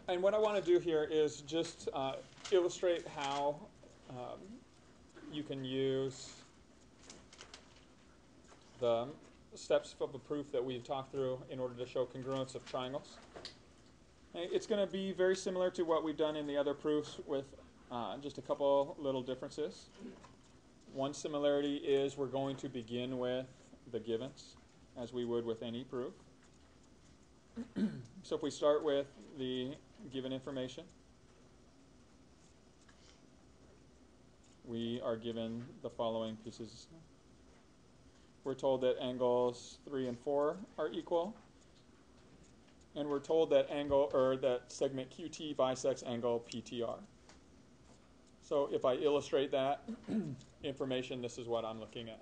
And what I want to do here is just illustrate how you can use the steps of a proof that we've talked through in order to show congruence of triangles. It's going to be very similar to what we've done in the other proofs with just a couple little differences. One similarity is we're going to begin with the givens, as we would with any proof. So if we start with the given information, we are given the following pieces. We're told that angles 3 and 4 are equal, and we're told that that segment QT bisects angle PTR. So if I illustrate that information, this is what I'm looking at.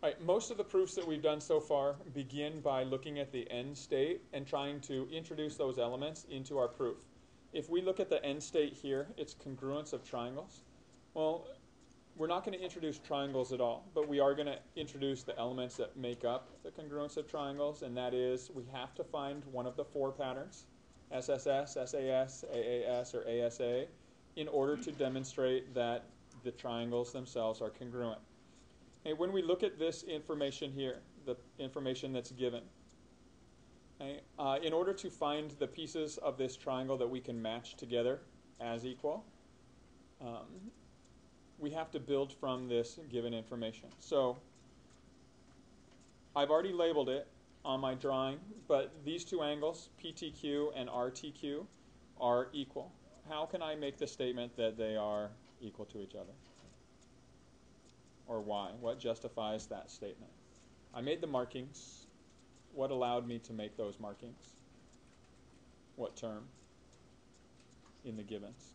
All right, most of the proofs that we've done so far begin by looking at the end state and trying to introduce those elements into our proof. If we look at the end state here, it's congruence of triangles. Well, we're not going to introduce triangles at all, but we are going to introduce the elements that make up the congruence of triangles, and that is we have to find one of the 4 patterns, SSS, SAS, AAS, or ASA, in order to demonstrate that the triangles themselves are congruent. Okay, when we look at this information here, the information that's given, okay, in order to find the pieces of this triangle that we can match together as equal, we have to build from this given information. So I've already labeled it on my drawing, but these 2 angles, PTQ and RTQ, are equal. How can I make the statement that they are equal to each other? Or why? What justifies that statement? I made the markings. What allowed me to make those markings? What term in the givens?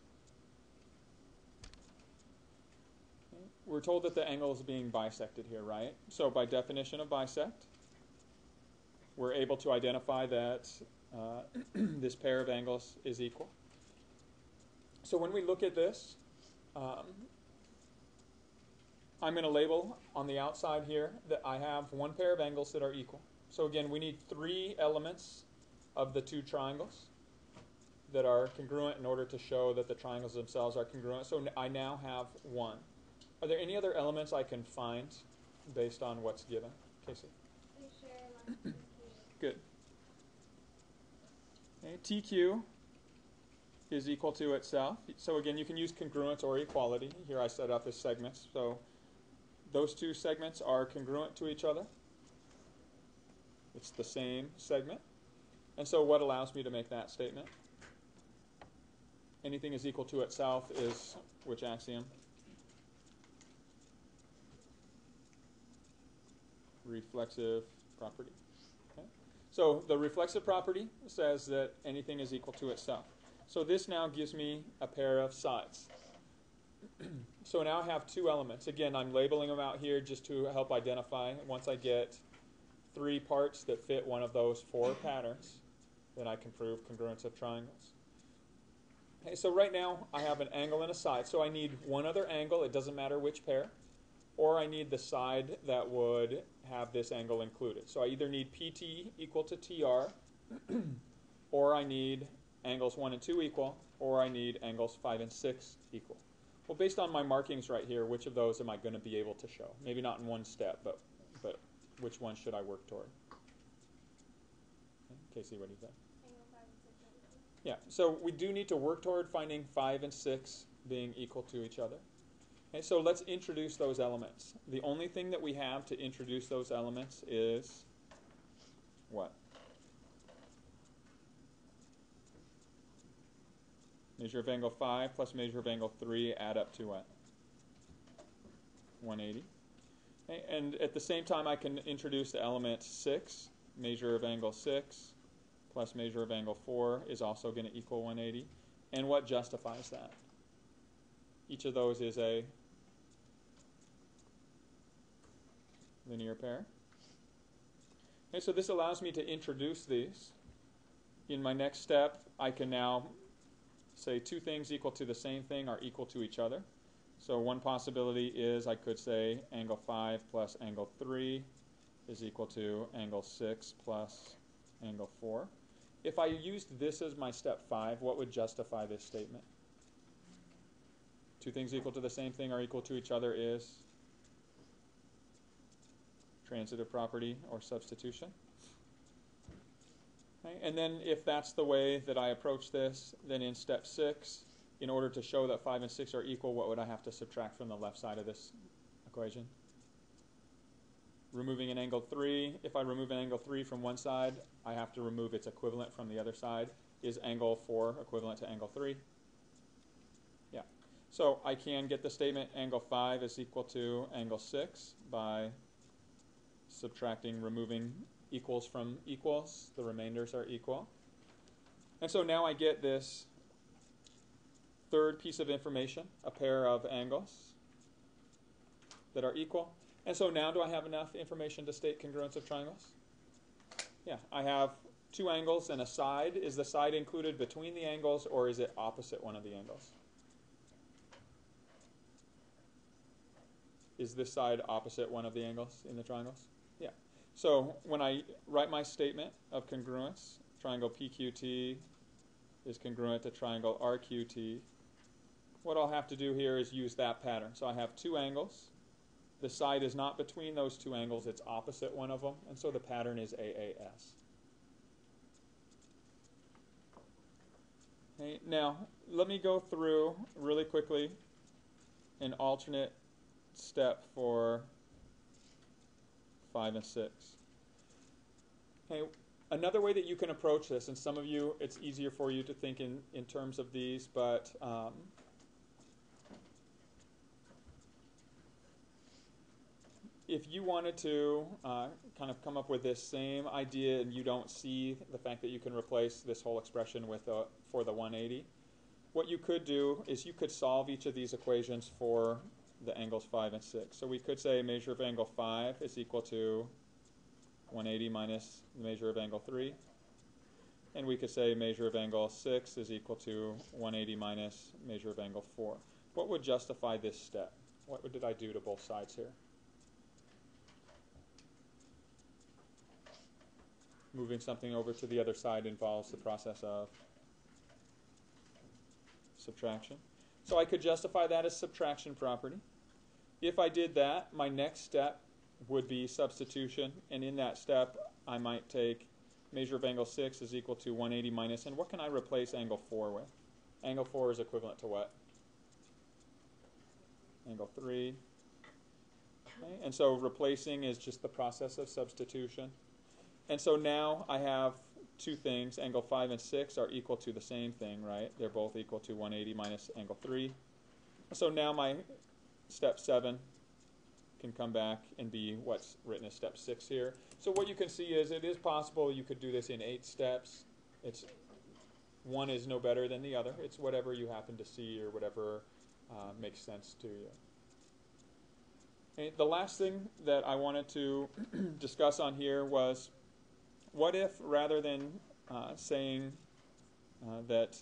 Okay. We're told that the angle is being bisected here, right? So by definition of bisect, we're able to identify that this pair of angles is equal. So when we look at this, I'm going to label on the outside here that I have one pair of angles that are equal. So again, we need 3 elements of the 2 triangles that are congruent in order to show that the triangles themselves are congruent. So I now have 1. Are there any other elements I can find based on what's given? Casey? Good. Okay, TQ is equal to itself. So again, you can use congruence or equality. Here I set up as segments. So those 2 segments are congruent to each other. It's the same segment. And so what allows me to make that statement? Anything is equal to itself is which axiom? Reflexive property. Okay. So the reflexive property says that anything is equal to itself. So this now gives me a pair of sides. So now I have 2 elements. Again, I'm labeling them out here just to help identify. Once I get 3 parts that fit one of those 4 patterns, then I can prove congruence of triangles. Okay, so right now I have an angle and a side. So I need one other angle, it doesn't matter which pair, or I need the side that would have this angle included. So I either need PT equal to TR, or I need angles 1 and 2 equal, or I need angles 5 and 6 equal. Well, based on my markings right here, which of those am I going to be able to show? Maybe not in one step, but which one should I work toward? Okay, Casey, what do you think? Angle 5 and 6 are equal. Yeah, so we do need to work toward finding 5 and 6 being equal to each other. Okay, so let's introduce those elements. The only thing that we have to introduce those elements is what? Measure of angle 5 plus measure of angle 3 add up to what? 180. Okay, and at the same time I can introduce the element 6. Measure of angle 6 plus measure of angle 4 is also going to equal 180. And what justifies that? Each of those is a linear pair. Okay, so this allows me to introduce these. In my next step, I can now say 2 things equal to the same thing are equal to each other. So one possibility is I could say angle 5 plus angle 3 is equal to angle 6 plus angle 4. if I used this as my step 5, what would justify this statement? Two things equal to the same thing are equal to each other is transitive property or substitution. Okay? And then if that's the way that I approach this, then in step 6, in order to show that 5 and 6 are equal, what would I have to subtract from the left side of this equation? Removing an angle 3. If I remove an angle 3 from one side, I have to remove its equivalent from the other side. Is angle 4 equivalent to angle 3? Yeah. So I can get the statement angle 5 is equal to angle 6 by removing equals from equals. The remainders are equal. And so now I get this third piece of information, a pair of angles that are equal. And so now do I have enough information to state congruence of triangles? Yeah, I have two angles and a side. Is the side included between the angles, or is it opposite one of the angles? Is this side opposite one of the angles in the triangles? Yeah. So when I write my statement of congruence, triangle PQT is congruent to triangle RQT, what I'll have to do here is use that pattern. So I have two angles. The side is not between those two angles, it's opposite one of them, and so the pattern is AAS. Okay, now, let me go through really quickly an alternate step for 5 and 6. Okay, another way that you can approach this, and some of you, it's easier for you to think in terms of these, but if you wanted to kind of come up with this same idea and you don't see the fact that you can replace this whole expression with for the 180, what you could do is you could solve each of these equations for the angles 5 and 6. So we could say measure of angle 5 is equal to 180 minus the measure of angle 3. And we could say measure of angle 6 is equal to 180 minus measure of angle 4. What would justify this step? What did I do to both sides here? Moving something over to the other side involves the process of subtraction. So I could justify that as subtraction property. If I did that, my next step would be substitution. And in that step, I might take measure of angle 6 is equal to 180 minus, and what can I replace angle 4 with? Angle 4 is equivalent to what? Angle 3. Okay, and so replacing is just the process of substitution. And so now I have two things. Angle 5 and 6 are equal to the same thing, right? They're both equal to 180 minus angle 3. So now my step 7 can come back and be what's written as step 6 here. So what you can see is it is possible you could do this in 8 steps. One is no better than the other. It's whatever you happen to see or whatever makes sense to you. Okay, the last thing that I wanted to discuss on here was, what if, rather than saying that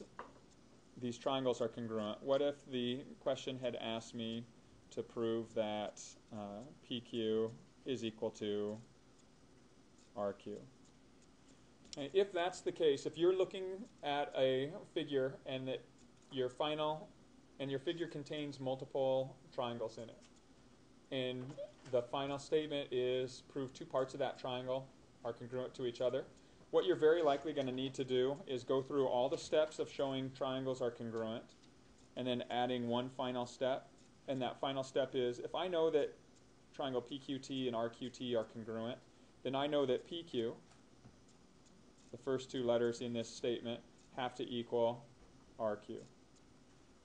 these triangles are congruent, what if the question had asked me to prove that PQ is equal to RQ? And if that's the case, if you're looking at a figure and that your figure contains multiple triangles in it, and the final statement is prove two parts of that triangle are congruent to each other, what you're very likely going to need to do is go through all the steps of showing triangles are congruent and then adding one final step. And that final step is, if I know that triangle PQT and RQT are congruent, then I know that PQ, the first two letters in this statement, have to equal RQ.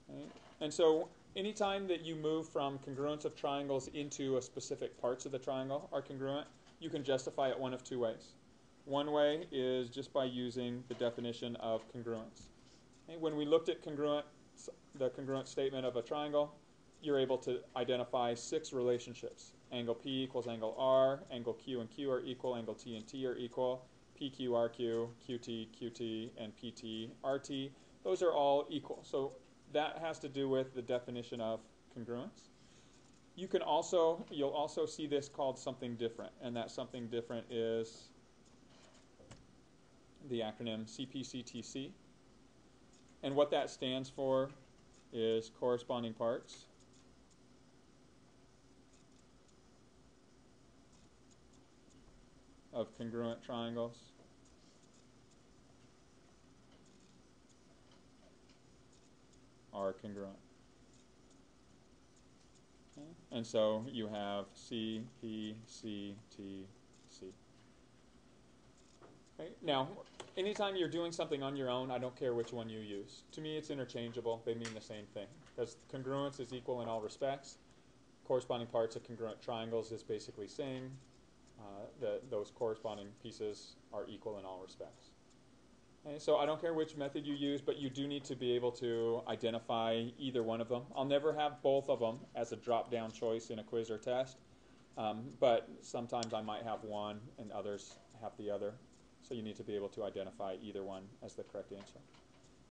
Okay? And so anytime that you move from congruence of triangles into a specific parts of the triangle are congruent, you can justify it one of two ways. One way is just by using the definition of congruence. Okay? When we looked at the congruent statement of a triangle, you're able to identify 6 relationships. Angle P equals angle R, angle Q and Q are equal, angle T and T are equal, PQ, RQ, QT, QT, and PT, RT. Those are all equal. So that has to do with the definition of congruence. You'll also see this called something different, and that something different is the acronym CPCTC. And what that stands for is corresponding parts of congruent triangles are congruent. Okay. And so you have C, P, C, T, C. Okay. Now, anytime you're doing something on your own, I don't care which one you use. To me, it's interchangeable. They mean the same thing. Because congruence is equal in all respects. Corresponding parts of congruent triangles is basically saying that those corresponding pieces are equal in all respects. Okay, so I don't care which method you use, but you do need to be able to identify either one of them. I'll never have both of them as a drop-down choice in a quiz or test, but sometimes I might have one and others have the other. So you need to be able to identify either one as the correct answer.